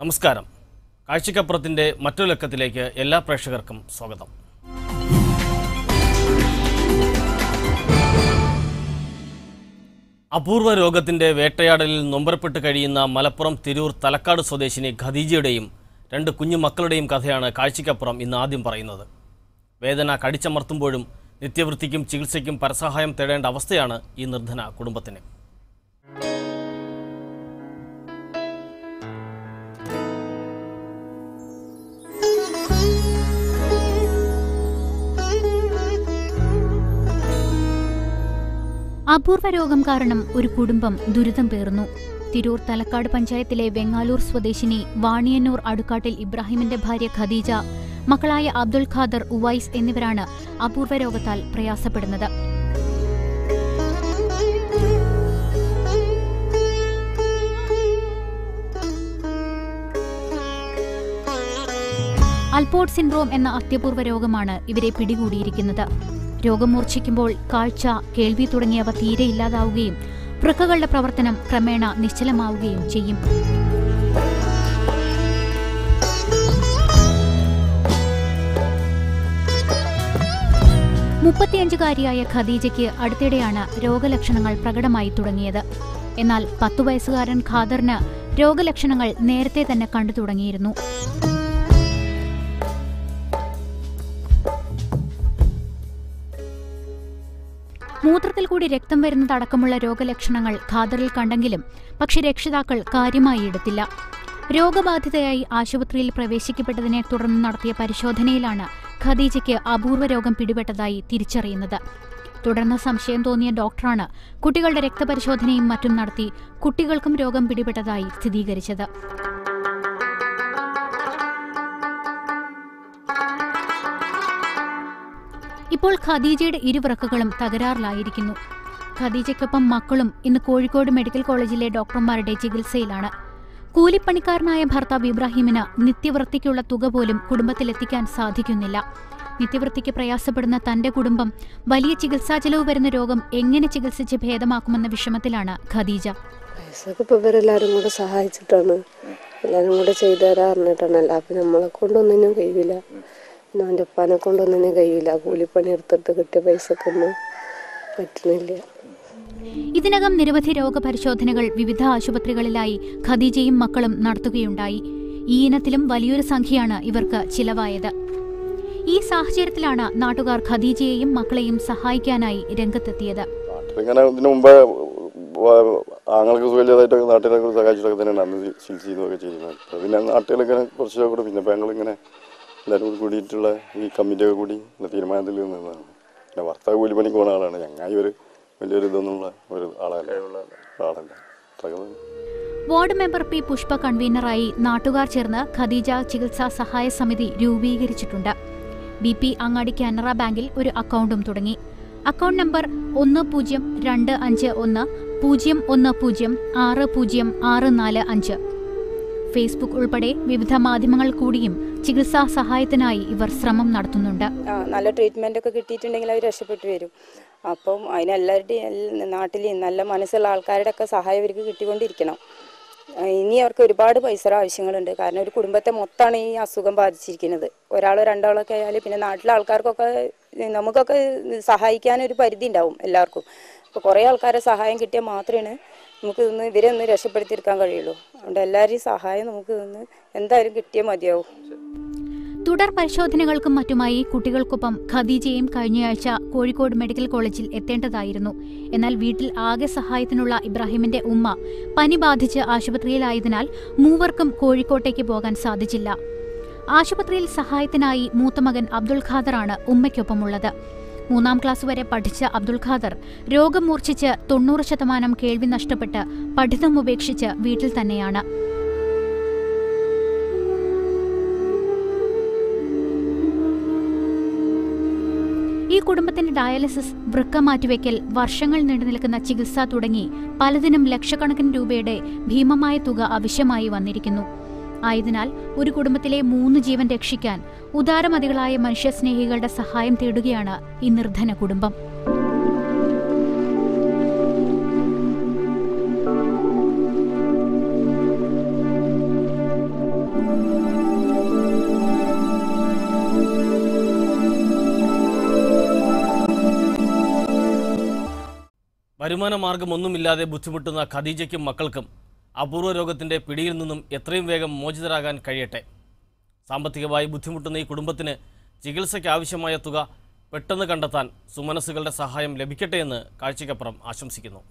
നമസ്കാരം. കാഴ്ചയ്ക്കപ്പുറത്തിൻ്റെ മറ്റൊരു ലക്കത്തിലേക്ക് എല്ലാ പ്രേക്ഷകർക്കും സ്വാഗതം. അപൂർവ രോഗത്തിൻ്റെ വേട്ടയാടലിൽ നൊമ്പരപ്പെട്ട് കഴിയുന്ന മലപ്പുറം തിരൂർ തലക്കാട് സ്വദേശിനി ഖദീജയുടെയും 2 കുഞ്ഞു മക്കളുടെയും കഥയാണ് കാഴ്ചയ്ക്കപ്പുറം ഇന്ന് ആദ്യം പറയുന്നത്. വേദന കടിച്ചമർത്തുമ്പോഴും നിത്യവൃത്തിക്കും ചികിത്സയ്ക്കും പരസഹായം തേടേണ്ട അവസ്ഥയാണ് ഈ നിർധന കുടുംബത്തിന്. അപൂർവ രോഗം കാരണം ഒരു കുടുംബം ദുരിതം പേറുന്നു. തിരൂർ തലക്കാട് പഞ്ചായത്തിലെ വെങ്ങാലൂർ സ്വദേശിനി വാണിയന്നൂർ അടുക്കാട്ടിൽ ഇബ്രാഹിമിന്റെ ഭാര്യ ഖദീജ, മക്കളായ അബ്ദുൽ ഖാദർ, ഉവൈസ് എന്നിവരാണ് അപൂർവ രോഗത്താൽ പ്രയാസപ്പെടുന്നത്. അൽപോർട്ട് സിൻഡ്രോം എന്ന അത്യപൂർവ രോഗമാണ് ഇവരെ പിടികൂടിയിരിക്കുന്നത്. രോഗം മൂർച്ഛിക്കുമ്പോൾ കാഴ്ച, കേൾവി തുടങ്ങിയവ തീരെ ഇല്ലാതാവുകയും വൃക്കകളുടെ പ്രവർത്തനം ക്രമേണ നിശ്ചലമാവുകയും ചെയ്യും. മുപ്പത്തിയഞ്ചുകാരിയായ ഖദീജയ്ക്ക് അടുത്തിടെയാണ് രോഗലക്ഷണങ്ങൾ പ്രകടമായി തുടങ്ങിയത്. എന്നാൽ 10 വയസ്സുകാരൻ ഖാദറിന് രോഗലക്ഷണങ്ങൾ നേരത്തെ തന്നെ കണ്ടു തുടങ്ങിയിരുന്നു. മൂത്രത്തിൽ കൂടി രക്തം വരുന്നതടക്കമുള്ള രോഗലക്ഷണങ്ങൾ ഖാദറിൽ കണ്ടെങ്കിലും പക്ഷേ രക്ഷിതാക്കൾ കാര്യമായി എടുത്തില്ല. രോഗബാധിതയായി ആശുപത്രിയിൽ പ്രവേശിക്കപ്പെട്ടതിനെ തുടർന്ന് നടത്തിയ പരിശോധനയിലാണ് ഖദീജയ്ക്ക് അപൂർവ രോഗം പിടിപെട്ടതായി തിരിച്ചറിയുന്നത്. തുടർന്ന് സംശയം തോന്നിയ ഡോക്ടറാണ് കുട്ടികളുടെ രക്തപരിശോധനയും മറ്റും നടത്തി കുട്ടികൾക്കും രോഗം പിടിപെട്ടതായി സ്ഥിരീകരിച്ചത്. ഇപ്പോൾ ഖദീജയുടെ ഇരുവൃക്കകളും തകരാറിലായിരിക്കുന്നു. ഖദീജയ്ക്കൊപ്പം മക്കളും ഇന്ന് കോഴിക്കോട് മെഡിക്കൽ കോളേജിലെ ഡോക്ടർമാരുടെ ചികിത്സയിലാണ്. കൂലിപ്പണിക്കാരനായ ഭർത്താവ് ഇബ്രാഹിമിന് നിത്യവൃത്തിക്കുള്ള തുക പോലും കുടുംബത്തിലെത്തിക്കാൻ സാധിക്കുന്നില്ല. നിത്യവൃത്തിക്ക് പ്രയാസപ്പെടുന്ന തന്റെ കുടുംബം വലിയ ചികിത്സാ ചെലവ് വരുന്ന രോഗം എങ്ങനെ ചികിത്സിച്ച് ഭേദമാക്കുമെന്ന വിഷമത്തിലാണ് ഖദീജ. ഇവരെല്ലാരും കൂടെ സഹായിച്ചിട്ടാണ്, എല്ലാരും കൂടെ ചെയ്തു തരാറിഞ്ഞിട്ടാണല്ലോ. അപ്പൊ നമ്മളെ കൊണ്ടൊന്നിനും കഴിയില്ല, എൻ്റെ ഉപ്പാനെ കൊണ്ടൊന്നിനും കഴിയില്ല. കൂലിപ്പണി എടുത്തിട്ട് കിട്ടിയ പൈസക്കൊന്നും പറ്റുന്നില്ല. ഇതിനകം നിരവധി രോഗപരിശോധനകൾ വിവിധ ആശുപത്രികളിലായി ഖദീജയും മക്കളും നടത്തുകയുണ്ടായി. ഈ ഇനത്തിലും വലിയൊരു സംഖ്യയാണ് ഇവർക്ക് ചിലവായത്. ഈ സാഹചര്യത്തിലാണ് നാട്ടുകാർ ഖദീജയെയും മക്കളെയും സഹായിക്കാനായി രംഗത്തെത്തിയത്. ആങ്ങൾക്ക് സുഖമില്ലാതായിട്ടൊക്കെ നാട്ടിലൊക്കെ സഹായിച്ചിട്ടൊക്കെ തന്നെയാണ് അന്ന് ചികിത്സയൊക്കെ ചെയ്യുന്നത്. പിന്നെ നാട്ടിലൊക്കെ കുറച്ചൊക്കെ കൂടെ പിന്നെ ഞങ്ങളിങ്ങനെ എല്ലാവരും കൂടിയിട്ടുള്ള ഈ കമ്മിറ്റിയൊക്കെ കൂടി തീരുമാനത്തിൽ നിന്നതാണ്. പിന്നെ ഭർത്താവ് കൂലിപ്പണിക്ക് പോകുന്ന ആളാണ്. ഞങ്ങൾ ഒരു വലിയൊരു ഇതൊന്നുള്ള ഒരു ആളല്ല. വാർഡ് മെമ്പർ പി പുഷ്പ കൺവീനറായി നാട്ടുകാർ ചേർന്ന് ഖദീജ ചികിത്സാ സഹായ സമിതി രൂപീകരിച്ചിട്ടുണ്ട്. BP അങ്ങാടി കാനറ ബാങ്കിൽ ഒരു അക്കൗണ്ടും തുടങ്ങി. Account number 105100600645. ഫേസ്ബുക്ക് ഉൾപ്പെടെ വിവിധ മാധ്യമങ്ങൾ കൂടിയും ചികിത്സാ സഹായത്തിനായി ഇവർ ശ്രമം നടത്തുന്നുണ്ട്. നല്ല ട്രീറ്റ്മെന്റ് ഒക്കെ കിട്ടിയിട്ടുണ്ടെങ്കിൽ അവർ രക്ഷപ്പെട്ടു വരും. അപ്പം അതിനെല്ലാവരുടെയും നാട്ടിൽ നല്ല മനസ്സുള്ള ആൾക്കാരുടെ ഒക്കെ സഹായം അവർക്ക് കിട്ടിക്കൊണ്ടിരിക്കണം. ഇനി അവർക്ക് ഒരുപാട് പൈസ ആവശ്യങ്ങളുണ്ട്. കാരണം ഒരു കുടുംബത്തെ മൊത്തമാണ് ഈ അസുഖം ബാധിച്ചിരിക്കുന്നത്. ഒരാളോ രണ്ടാളൊക്കെ ആയാലും പിന്നെ നാട്ടിലെ ആൾക്കാർക്കൊക്കെ നമുക്കൊക്കെ സഹായിക്കാനൊരു പരിധി ഉണ്ടാവും എല്ലാവർക്കും. അപ്പോൾ കുറേ ആൾക്കാരെ സഹായം കിട്ടിയാൽ മാത്രമേ നമുക്ക് ഇവരെ ഒന്ന് രക്ഷപ്പെടുത്തിയെടുക്കാൻ കഴിയുള്ളൂ. അതുകൊണ്ട് എല്ലാവരുടെയും സഹായം നമുക്ക് എന്തായാലും കിട്ടിയേ മതിയാവും. തുടർ പരിശോധനകൾക്കും മറ്റുമായി കുട്ടികൾക്കൊപ്പം ഖദീജയും കഴിഞ്ഞയാഴ്ച കോഴിക്കോട് മെഡിക്കൽ കോളേജിൽ എത്തേണ്ടതായിരുന്നു. എന്നാൽ വീട്ടിൽ ആകെ സഹായത്തിനുള്ള ഇബ്രാഹിമിന്റെ ഉമ്മ പനി ബാധിച്ച് ആശുപത്രിയിലായതിനാൽ മൂവർക്കും കോഴിക്കോട്ടേക്ക് പോകാൻ സാധിച്ചില്ല. ആശുപത്രിയിൽ സഹായത്തിനായി മൂത്തമകൻ അബ്ദുൽ ഖാദറാണ് ഉമ്മയ്ക്കൊപ്പമുള്ളത്. 3ാം ക്ലാസ് വരെ പഠിച്ച അബ്ദുൽ ഖാദർ രോഗം മൂർച്ഛിച്ച് 90% കേൾവി നഷ്ടപ്പെട്ട് പഠിത്തം ഉപേക്ഷിച്ച് വീട്ടിൽ തന്നെയാണ്. ഈ കുടുംബത്തിന്റെ ഡയാലിസിസ്, വൃക്ക മാറ്റിവെക്കൽ, വർഷങ്ങൾ നീണ്ടുനിൽക്കുന്ന ചികിത്സ തുടങ്ങി പലതിനും ലക്ഷക്കണക്കിന് രൂപയുടെ ഭീമമായ തുക ആവശ്യമായി വന്നിരിക്കുന്നു. ആയതിനാൽ ഒരു കുടുംബത്തിലെ 3 ജീവൻ രക്ഷിക്കാൻ ഉദാരമതികളായ മനുഷ്യസ്നേഹികളുടെ സഹായം തേടുകയാണ് ഈ നിർധന കുടുംബം. വരുമാന മാർഗമൊന്നുമില്ലാതെ ബുദ്ധിമുട്ടുന്ന ഖദീജയ്ക്കും മക്കൾക്കും അപൂർവ രോഗത്തിൻ്റെ പിടിയിൽ നിന്നും എത്രയും വേഗം മോചിതരാകാൻ കഴിയട്ടെ. സാമ്പത്തികമായി ബുദ്ധിമുട്ടുന്ന ഈ കുടുംബത്തിന് ചികിത്സയ്ക്ക് ആവശ്യമായ തുക പെട്ടെന്ന് കണ്ടെത്താൻ സുമനസ്സുകളുടെ സഹായം ലഭിക്കട്ടെ എന്ന് കാഴ്ചയ്ക്കപ്പുറം ആശംസിക്കുന്നു.